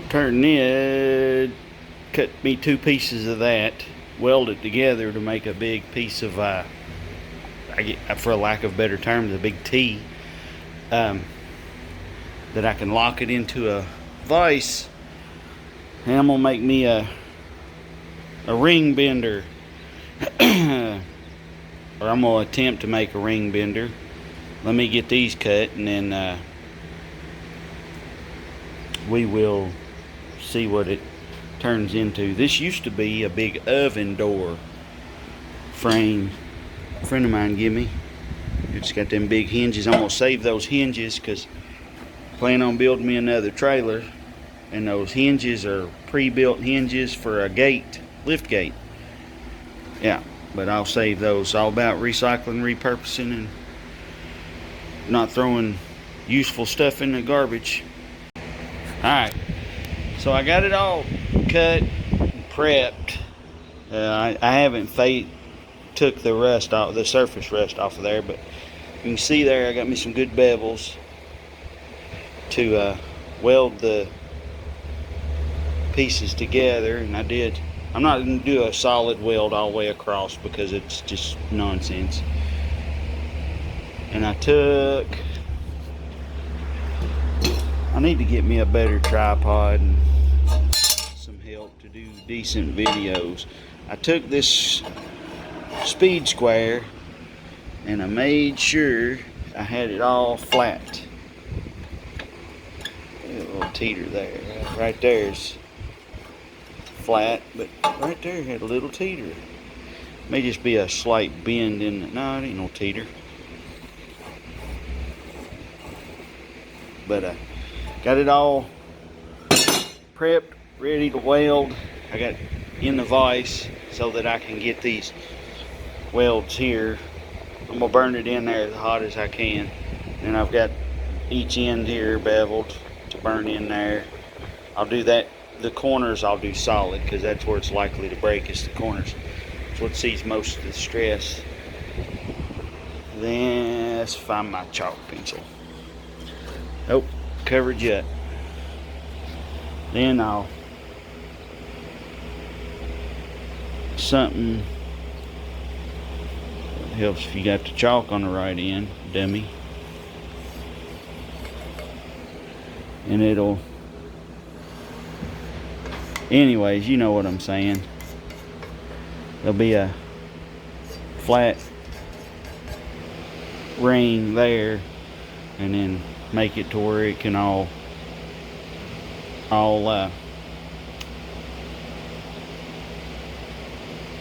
Turn it, cut me 2 pieces of that, weld it together to make a big piece of, for a lack of better terms, a big T, that I can lock it into a vise. And I'm gonna make me a ring bender, or I'm gonna attempt to make a ring bender. Let me get these cut, and then we will see what it turns into. This used to be a big oven door frame a friend of mine gave me. It's got them big hinges. I'm gonna save those hinges because I plan on building me another trailer, and those hinges are pre-built hinges for a gate, lift gate. Yeah, but I'll save those. All about recycling, repurposing, and not throwing useful stuff in the garbage. Alright, so I got it all cut, prepped. I haven't took the rust off, the surface rust off of there, but you can see there I got me some good bevels to weld the pieces together, and I'm not going to do a solid weld all the way across because it's just nonsense. And I need to get me a better tripod and some help to do decent videos. I took this speed square and I made sure I had it all flat. A little teeter there. Right there's flat, but right there had a little teeter. May just be a slight bend in it. No, it ain't no teeter. But got it all prepped, ready to weld. I got in the vise so that I can get these welds here. I'm gonna burn it in there as hot as I can. And I've got each end here beveled to burn in there. I'll do that. The corners I'll do solid because that's where it's likely to break, is the corners. That's what sees most of the stress. Then let's find my chalk pencil. Nope, covered yet. Then I'll something that helps if you got the chalk on the right end, dummy. And it'll, anyways, you know what I'm saying. There'll be a flat ring there, and then make it to where it can all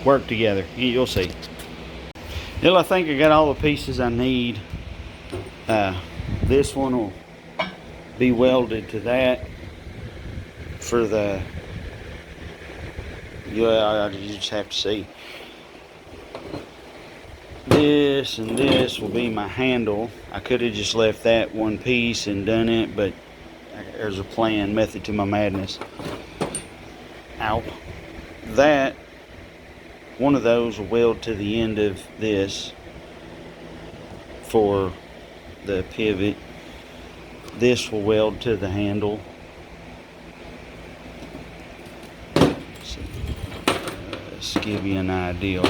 work together. You'll see. Well, I think I got all the pieces I need. This one will be welded to that for the, yeah, you just have to see. This and this will be my handle. I could have just left that one piece and done it, but there's a plan, method to my madness. Ow. That, one of those will weld to the end of this for the pivot. This will weld to the handle. Let's give you an idea.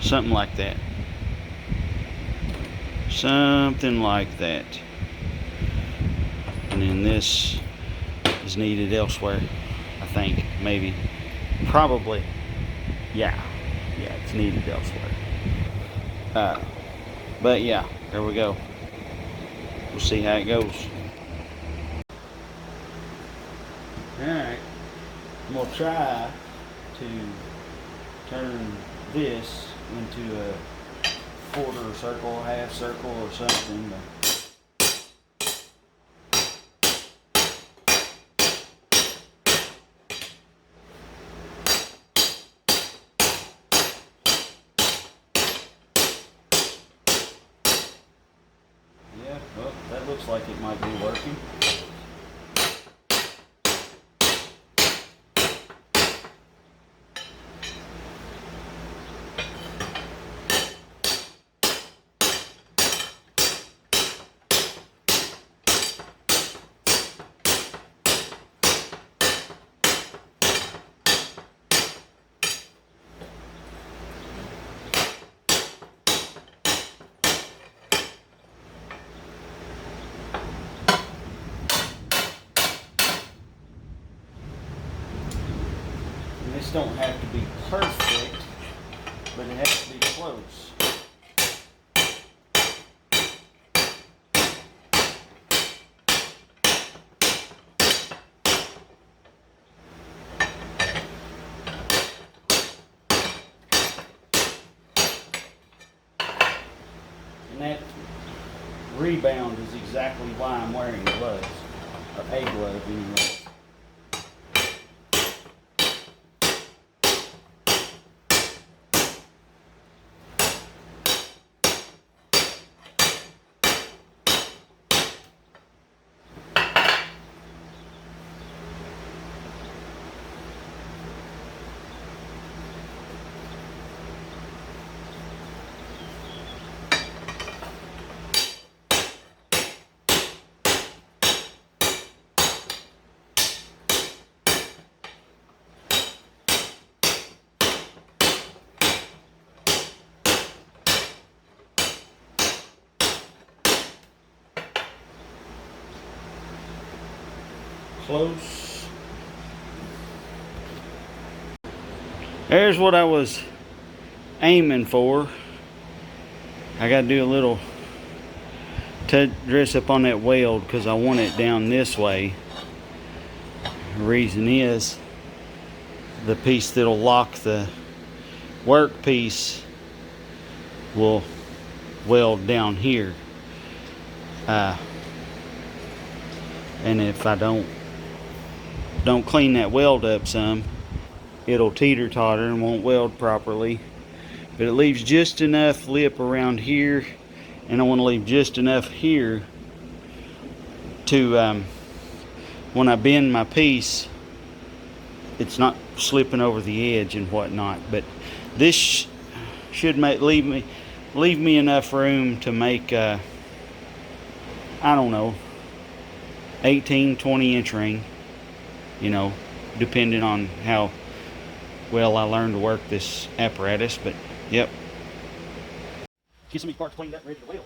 Something like that. Something like that. And then this is needed elsewhere, I think, maybe. Probably. Yeah, it's needed elsewhere. But yeah, there we go. We'll see how it goes. Alright, I'm going to try to turn this into a quarter circle, half circle, or something. Yeah, well, that looks like it might be working. This don't have to be perfect, but it has to be close. And that rebound is exactly why I'm wearing gloves, or a glove anyway. Close. There's what I was aiming for. I got to do a little dress up on that weld because I want it down this way. The reason is the piece that'll lock the work piece will weld down here. And if I don't clean that weld up some, it'll teeter-totter and won't weld properly. But it leaves just enough lip around here, and I want to leave just enough here to when I bend my piece, it's not slipping over the edge and whatnot. But this should leave me enough room to make I don't know, 18-20 inch ring, you know, depending on how well I learn to work this apparatus. But yep, get some of these parts cleaned up and ready to weld.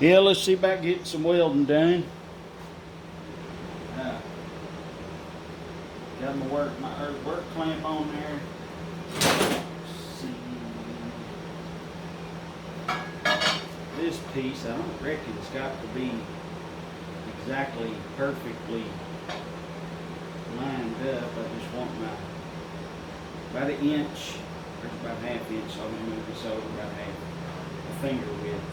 Yeah, let's see about getting some welding done. Got my work clamp on there. Let's see. This piece, I don't reckon it's got to be exactly perfectly lined up. I just want about an inch, or about half inch, so I'm gonna move this over about half a finger width.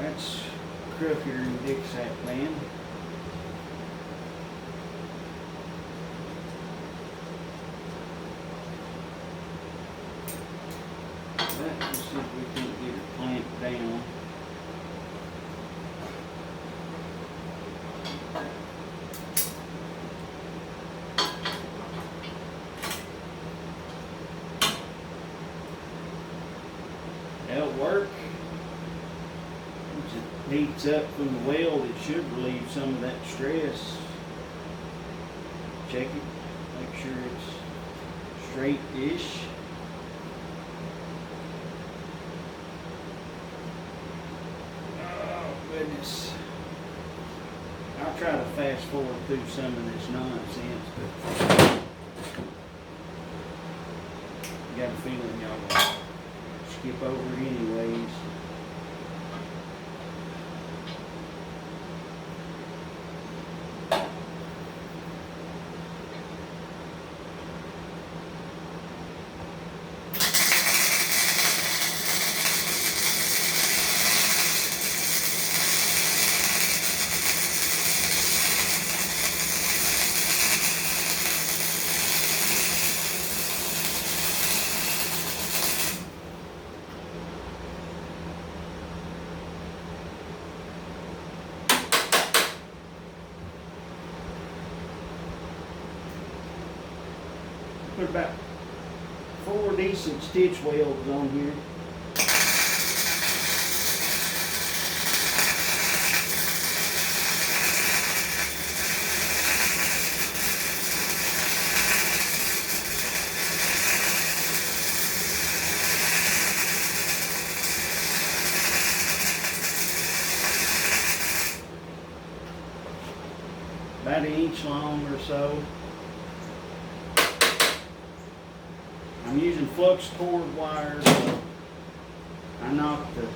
That's Crooker and Dixac band. Let's see if we can get it clamped down. That'll work. Once it heats up from the weld, it should relieve some of that stress. Check it, make sure it's straight-ish. Oh goodness. I'll try to fast forward through some of this nonsense, but I got a feeling y'all will skip over it anyways. Put about 4 decent stitch welds on here. About 1 inch long or so. I'm using flux cord wire, so I knocked the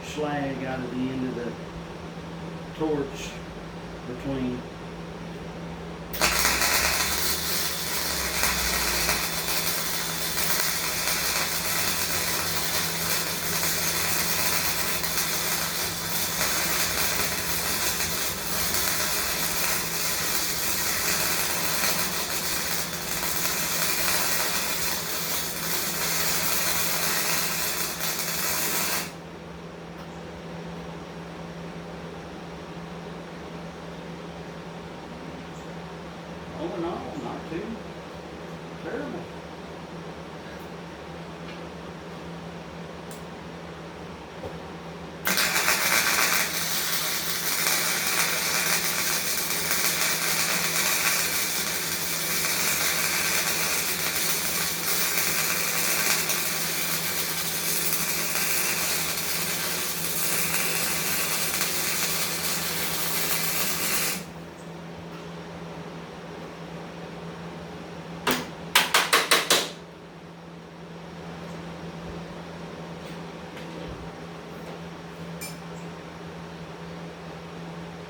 slag out of the end of the torch between. All in all, not too terrible.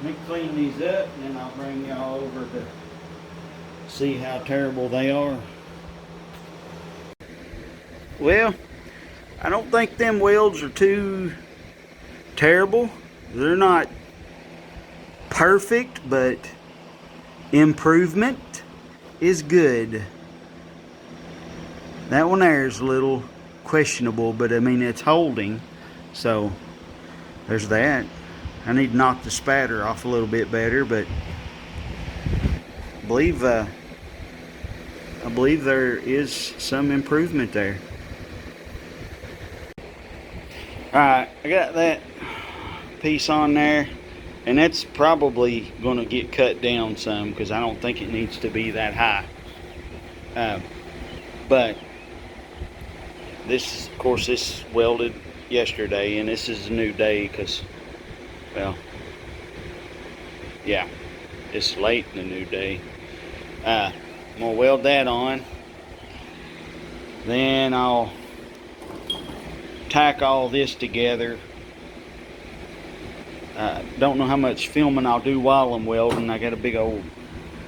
Let me clean these up and then I'll bring y'all over to see how terrible they are. Well, I don't think them welds are too terrible. They're not perfect, but improvement is good. That one there is a little questionable, but I mean it's holding, so there's that. I need to knock the spatter off a little bit better, but I believe there is some improvement there. Alright, I got that piece on there, and that's probably going to get cut down some because I don't think it needs to be that high. But this, of course, this welded yesterday, and this is a new day because, well, yeah, it's late in the new day. I'm going to weld that on. Then I'll tack all this together. Don't know how much filming I'll do while I'm welding. I got a big old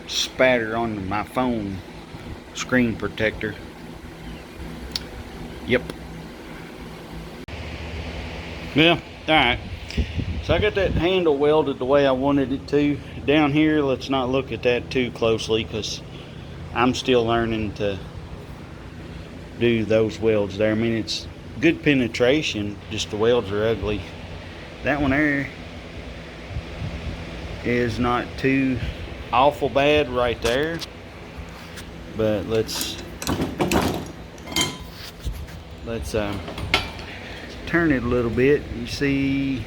spatter on my phone screen protector. Yep. Yeah, alright. So I got that handle welded the way I wanted it to. Down here, let's not look at that too closely because I'm still learning to do those welds there. I mean, it's good penetration, just the welds are ugly. That one there is not too awful bad right there, but let's turn it a little bit. You see,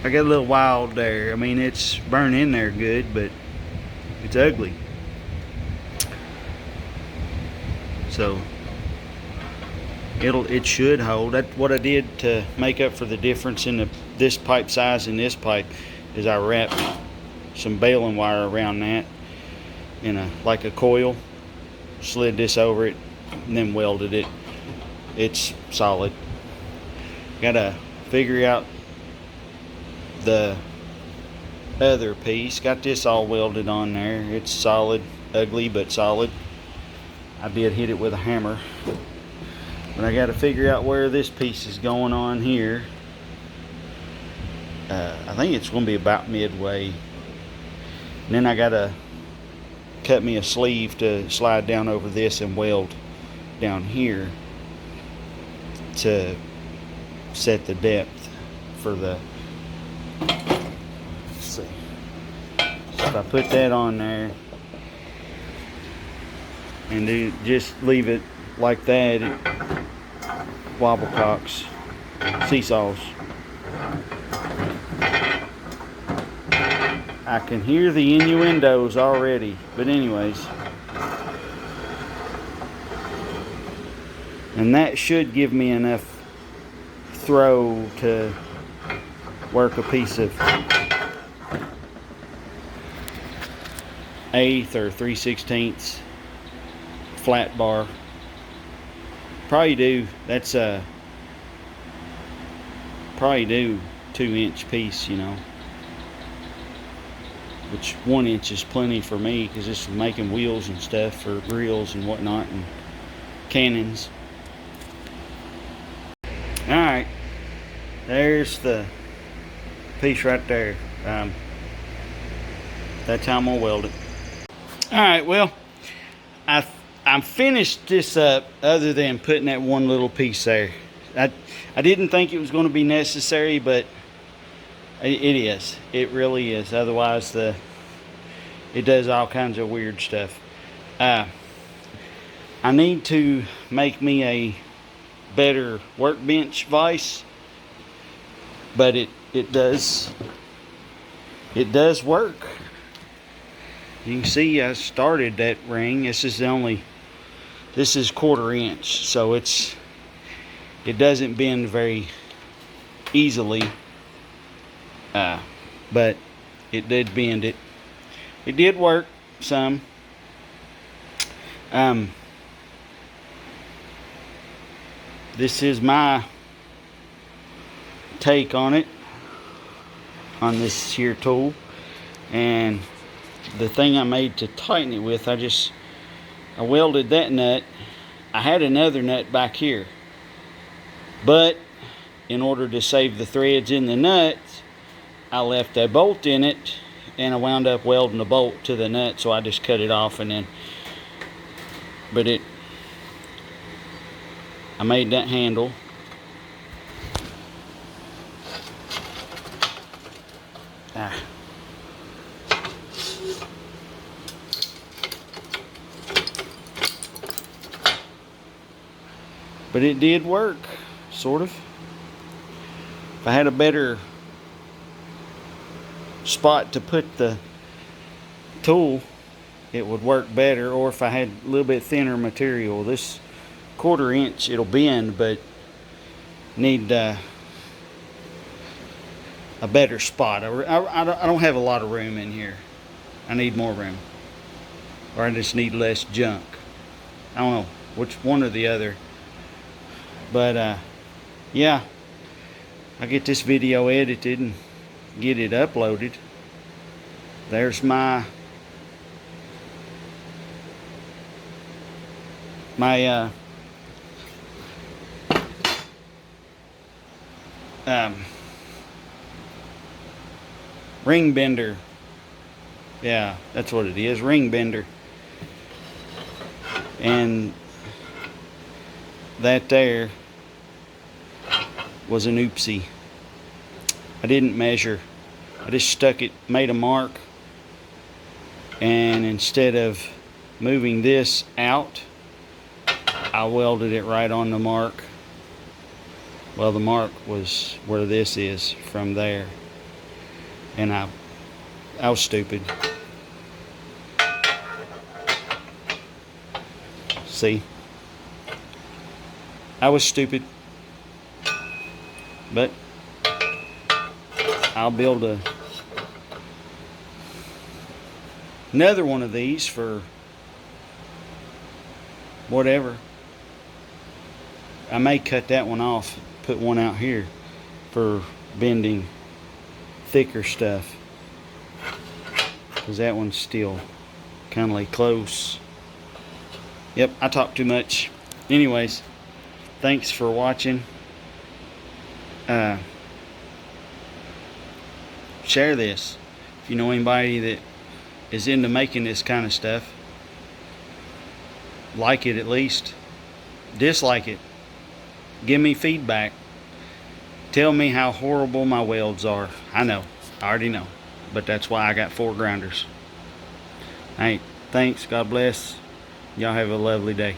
I got a little wild there. I mean, it's burned in there good, but it's ugly. So it should hold. That's what I did to make up for the difference in this pipe size and this pipe, is I wrapped some baling wire around that in like a coil, slid this over it, and then welded it. It's solid. Gotta figure out the other piece. Got this all welded on there. It's solid, ugly but solid. I did hit it with a hammer, but I got to figure out where this piece is going on here. I think it's going to be about midway, and then I got to cut me a sleeve to slide down over this and weld down here to set the depth for the, let's see, so if I put that on there and just leave it like that, it wobble cocks, seesaws. I can hear the innuendos already, but anyways, and that should give me enough throw to work a piece of 1/8 or 3/16 flat bar. Probably do, that's probably do 2-inch piece, you know, which 1 inch is plenty for me because this is making wheels and stuff for grills and whatnot and cannons. Alright, there's the piece right there. That's how I'm gonna weld it. Alright, well, I'm finished this up, other than putting that one little piece there. I didn't think it was going to be necessary, but it is. It really is. Otherwise, it does all kinds of weird stuff. I need to make me a better workbench vise, but it does work. You can see I started that ring. This is 1/4 inch, so it doesn't bend very easily, but it did bend it. It did work some. This is my take on it. on this here tool, and the thing I made to tighten it with, I welded that nut. I had another nut back here, but in order to save the threads in the nut, I left a bolt in it, and I wound up welding the bolt to the nut, so I just cut it off, and then I made that handle. But it did work, sort of. If I had a better spot to put the tool, it would work better, or if I had a little bit thinner material. This 1/4 inch, it'll bend, but need a better spot. I don't have a lot of room in here. I need more room, or I just need less junk. I don't know which one or the other. But yeah, I get this video edited and get it uploaded. There's my ring bender. Yeah, that's what it is, ring bender. And that there was an oopsie. I didn't measure. I just stuck it, made a mark, and instead of moving this out, I welded it right on the mark. Well, the mark was where this is from there, and I was stupid. See, I was stupid, but I'll build another one of these for whatever. I may cut that one off, put one out here for bending thicker stuff, because that one's still kind of like close. Yep, I talk too much. Anyways, thanks for watching. Share this if you know anybody that is into making this kind of stuff. Like it at least. Dislike it. Give me feedback. Tell me how horrible my welds are. I know. I already know. But that's why I got 4 grinders. Hey, thanks. God bless. Y'all have a lovely day.